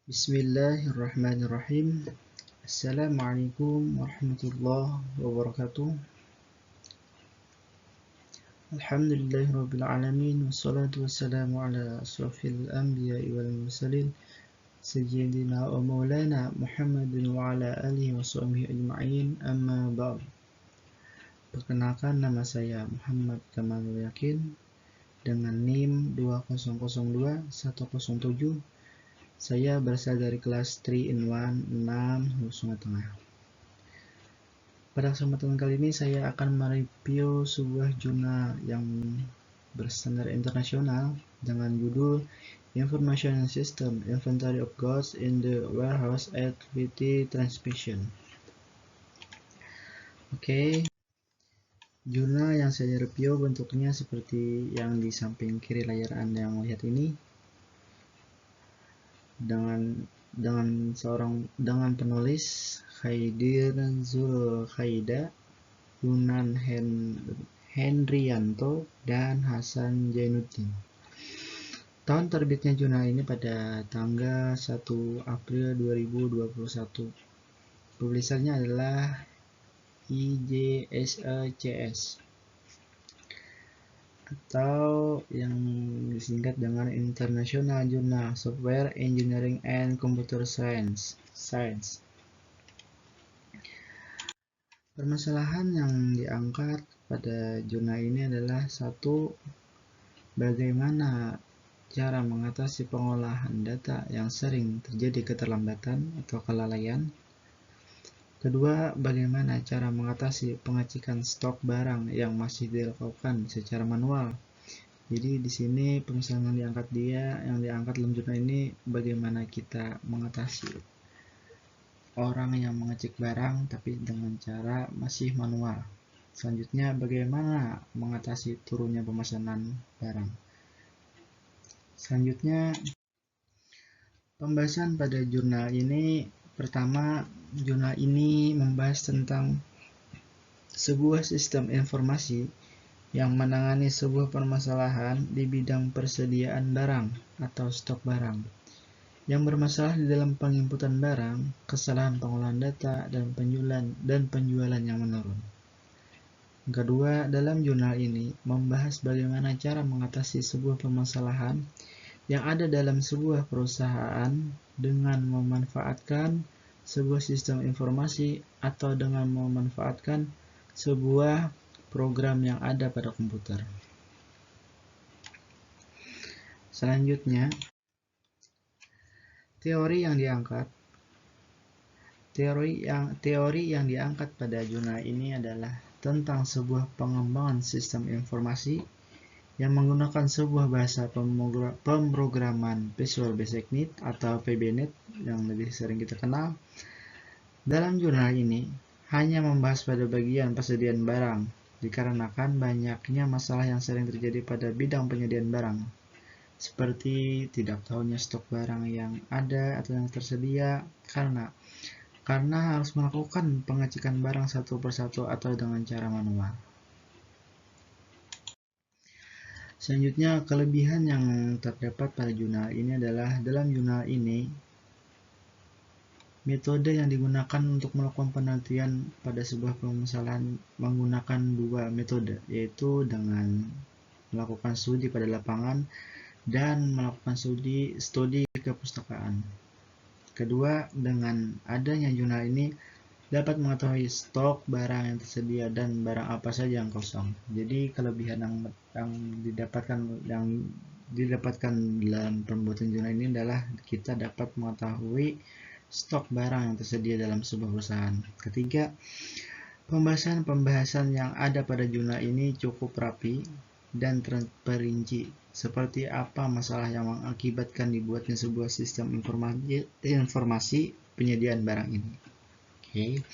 Bismillahirrahmanirrahim. Assalamualaikum warahmatullahi wabarakatuh. Alhamdulillahirabbil alamin wassalatu wassalamu ala asrofil anbiya'i wal mursalin sayyidina wa maulana Muhammadin wa ala alihi wa sahbihi ajma'in, amma ba'd. Perkenalkan, nama saya Muhammad Kamalul Yakin dengan NIM 2002-107. Saya berasal dari kelas 3 in 1 6 Hulu Tengah. Pada kesempatan kali ini saya akan mereview sebuah jurnal yang berstandar internasional dengan judul Information System Inventory of Goods in the Warehouse Activity Transmission. Oke. Jurnal yang saya review bentuknya seperti yang di samping kiri layar Anda yang lihat ini, dengan penulis Khaidir Zulkhaida, Yunan Hendrianto, dan Hasan Jainuddin. Tahun terbitnya jurnal ini pada tanggal 1 April 2021. Publishernya adalah IJSACS atau yang disingkat dengan International Journal Software Engineering and Computer Science. Permasalahan yang diangkat pada jurnal ini adalah satu, bagaimana cara mengatasi pengolahan data yang sering terjadi keterlambatan atau kelalaian. Kedua, bagaimana cara mengatasi pengecekan stok barang yang masih dilakukan secara manual. Jadi di sini permasalahan yang diangkat dalam jurnal ini, bagaimana kita mengatasi orang yang mengecek barang tapi dengan cara masih manual. Selanjutnya, bagaimana mengatasi turunnya pemesanan barang. Selanjutnya, pembahasan pada jurnal ini. Pertama, jurnal ini membahas tentang sebuah sistem informasi yang menangani sebuah permasalahan di bidang persediaan barang atau stok barang yang bermasalah di dalam penginputan barang, kesalahan pengolahan data, dan penjualan yang menurun. Kedua, dalam jurnal ini membahas bagaimana cara mengatasi sebuah permasalahan yang ada dalam sebuah perusahaan dengan memanfaatkan sebuah sistem informasi atau dengan memanfaatkan sebuah program yang ada pada komputer. Selanjutnya, teori yang diangkat pada jurnal ini adalah tentang sebuah pengembangan sistem informasi yang menggunakan sebuah bahasa pemrograman Visual Basic Need atau VBNet yang lebih sering kita kenal. Dalam jurnal ini hanya membahas pada bagian persediaan barang, dikarenakan banyaknya masalah yang sering terjadi pada bidang penyediaan barang, seperti tidak tahunya stok barang yang ada atau yang tersedia karena harus melakukan pengecekan barang satu persatu atau dengan cara manual. Selanjutnya, kelebihan yang terdapat pada jurnal ini adalah dalam jurnal ini metode yang digunakan untuk melakukan penelitian pada sebuah permasalahan menggunakan dua metode, yaitu dengan melakukan studi pada lapangan dan melakukan studi kepustakaan. Kedua, dengan adanya jurnal ini dapat mengetahui stok barang yang tersedia dan barang apa saja yang kosong. Jadi kelebihan yang didapatkan dalam pembuatan jurnal ini adalah kita dapat mengetahui stok barang yang tersedia dalam sebuah perusahaan. Ketiga, pembahasan yang ada pada jurnal ini cukup rapi dan terperinci, seperti apa masalah yang mengakibatkan dibuatnya sebuah sistem informasi penyediaan barang ini. Oke.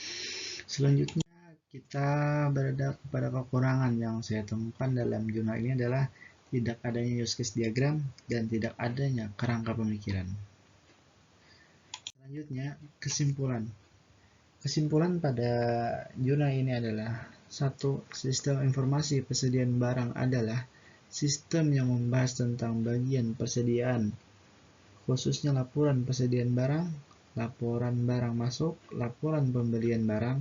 Selanjutnya kita berada kepada kekurangan yang saya temukan dalam jurnal ini adalah tidak adanya use case diagram dan tidak adanya kerangka pemikiran. Selanjutnya, kesimpulan pada jurnal ini adalah satu, sistem informasi persediaan barang adalah sistem yang membahas tentang bagian persediaan, khususnya laporan persediaan barang, laporan barang masuk, laporan pembelian barang,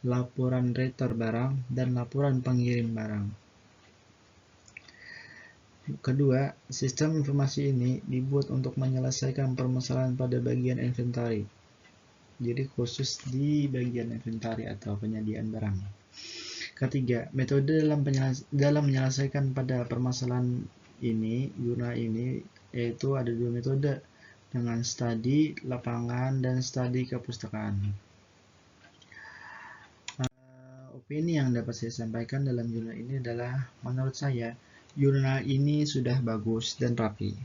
laporan retur barang, dan laporan pengirim barang. Kedua, sistem informasi ini dibuat untuk menyelesaikan permasalahan pada bagian inventory. Jadi khusus di bagian inventory atau penyediaan barang. Ketiga, metode dalam menyelesaikan pada permasalahan ini, jurnal ini, yaitu ada dua metode, dengan studi lapangan dan studi kepustakaan. Opini yang dapat saya sampaikan dalam jurnal ini adalah, menurut saya, jurnal ini sudah bagus dan rapi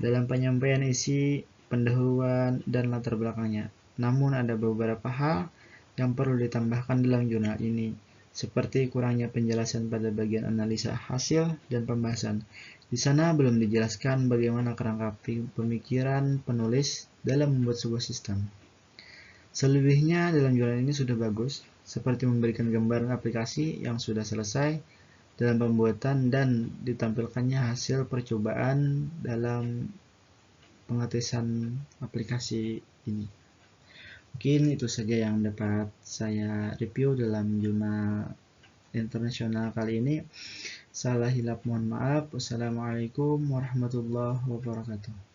dalam penyampaian isi, pendahuluan, dan latar belakangnya. Namun ada beberapa hal yang perlu ditambahkan dalam jurnal ini, seperti kurangnya penjelasan pada bagian analisa hasil dan pembahasan. Di sana belum dijelaskan bagaimana kerangka pemikiran penulis dalam membuat sebuah sistem. Selebihnya dalam jurnal ini sudah bagus, seperti memberikan gambaran aplikasi yang sudah selesai dalam pembuatan dan ditampilkannya hasil percobaan dalam pengetesan aplikasi ini. Mungkin itu saja yang dapat saya review dalam jurnal internasional kali ini. Salah hilap mohon maaf. Wassalamualaikum warahmatullahi wabarakatuh.